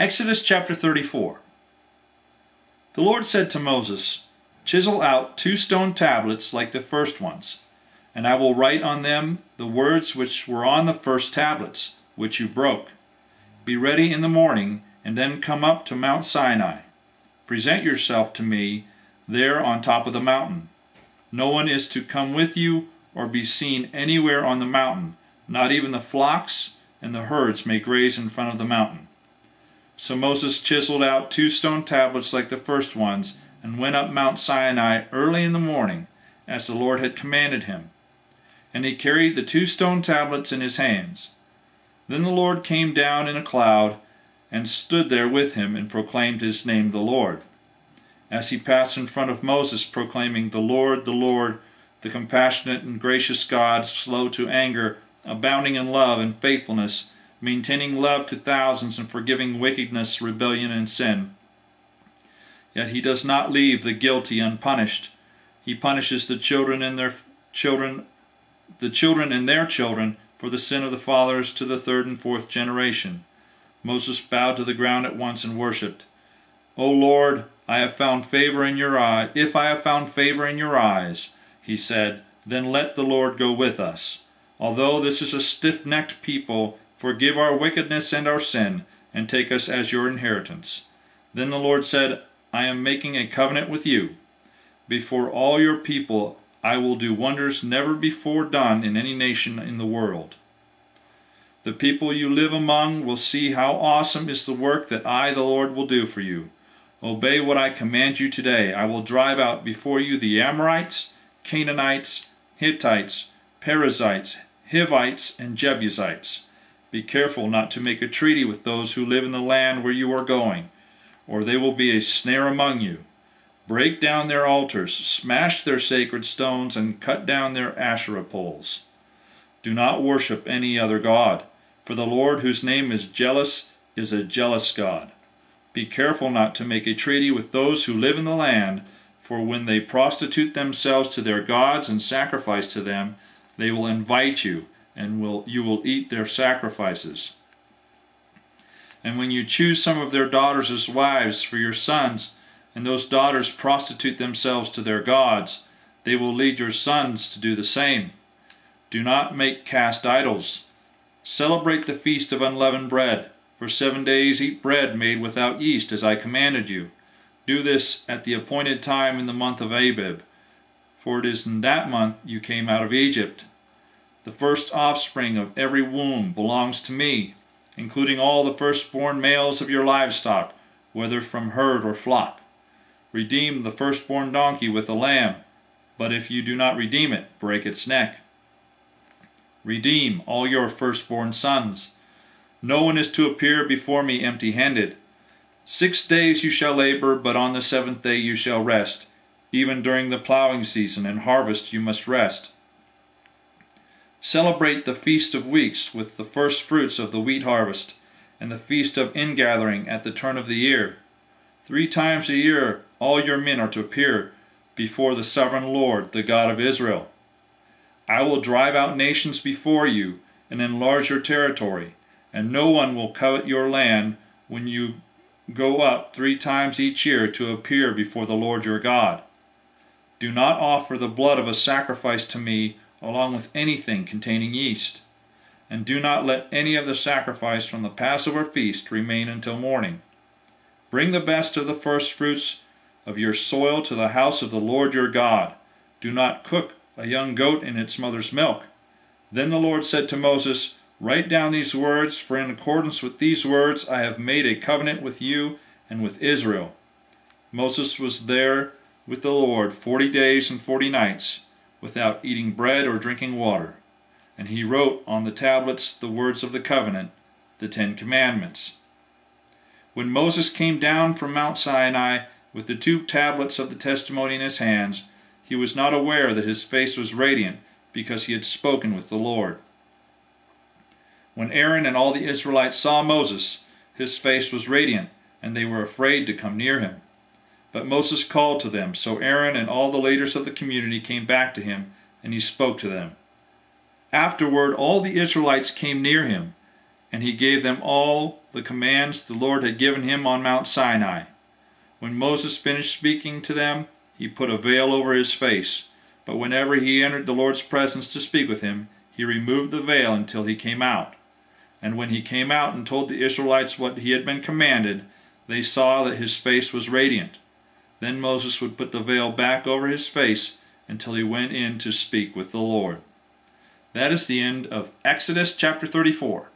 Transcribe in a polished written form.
Exodus chapter 34. The Lord said to Moses, "Chisel out 2 stone tablets like the first ones, and I will write on them the words which were on the first tablets, which you broke. Be ready in the morning, and then come up to Mount Sinai. Present yourself to me there on top of the mountain. No one is to come with you or be seen anywhere on the mountain, not even the flocks and the herds may graze in front of the mountain." So Moses chiseled out 2 stone tablets like the first ones, and went up Mount Sinai early in the morning, as the Lord had commanded him. And he carried the 2 stone tablets in his hands. Then the Lord came down in a cloud, and stood there with him, and proclaimed his name, the Lord. As he passed in front of Moses, proclaiming, the Lord, the compassionate and gracious God, slow to anger, abounding in love and faithfulness, maintaining love to thousands, and forgiving wickedness, rebellion, and sin. Yet he does not leave the guilty unpunished. He punishes the children and their children for the sin of the fathers to the 3rd and 4th generation. Moses bowed to the ground at once and worshipped. "O Lord, I have found favor in your eye. If I have found favor in your eyes," he said, "then let the Lord go with us. Although this is a stiff-necked people, forgive our wickedness and our sin, and take us as your inheritance." Then the Lord said, "I am making a covenant with you. Before all your people I will do wonders never before done in any nation in the world. The people you live among will see how awesome is the work that I, the Lord, will do for you. Obey what I command you today. I will drive out before you the Amorites, Canaanites, Hittites, Perizzites, Hivites, and Jebusites. Be careful not to make a treaty with those who live in the land where you are going, or they will be a snare among you. Break down their altars, smash their sacred stones, and cut down their Asherah poles. Do not worship any other god, for the Lord, whose name is jealous, is a jealous God. Be careful not to make a treaty with those who live in the land, for when they prostitute themselves to their gods and sacrifice to them, they will invite you, and you will eat their sacrifices. And when you choose some of their daughters as wives for your sons, and those daughters prostitute themselves to their gods, they will lead your sons to do the same. Do not make cast idols. Celebrate the feast of unleavened bread. For 7 days eat bread made without yeast, as I commanded you. Do this at the appointed time in the month of Abib, for it is in that month you came out of Egypt. The first offspring of every womb belongs to me, including all the firstborn males of your livestock, whether from herd or flock. Redeem the firstborn donkey with a lamb, but if you do not redeem it, break its neck. Redeem all your firstborn sons. No one is to appear before me empty-handed. 6 days you shall labor, but on the 7th day you shall rest. Even during the plowing season and harvest you must rest. Celebrate the Feast of Weeks with the first fruits of the wheat harvest, and the Feast of Ingathering at the turn of the year. 3 times a year all your men are to appear before the sovereign Lord, the God of Israel. I will drive out nations before you and enlarge your territory, and no one will covet your land when you go up 3 times each year to appear before the Lord your God. Do not offer the blood of a sacrifice to me along with anything containing yeast, and do not let any of the sacrifice from the Passover feast remain until morning. Bring the best of the first fruits of your soil to the house of the Lord your God. Do not cook a young goat in its mother's milk. Then the Lord said to Moses, "Write down these words, for in accordance with these words I have made a covenant with you and with Israel." Moses was there with the Lord 40 days and 40 nights, without eating bread or drinking water. And he wrote on the tablets the words of the covenant, the 10 Commandments. When Moses came down from Mount Sinai with the 2 tablets of the testimony in his hands, he was not aware that his face was radiant, because he had spoken with the Lord. When Aaron and all the Israelites saw Moses, his face was radiant, and they were afraid to come near him. But Moses called to them, so Aaron and all the leaders of the community came back to him, and he spoke to them. Afterward all the Israelites came near him, and he gave them all the commands the Lord had given him on Mount Sinai. When Moses finished speaking to them, he put a veil over his face. But whenever he entered the Lord's presence to speak with him, he removed the veil until he came out. And when he came out and told the Israelites what he had been commanded, they saw that his face was radiant. Then Moses would put the veil back over his face until he went in to speak with the Lord. That is the end of Exodus chapter 34.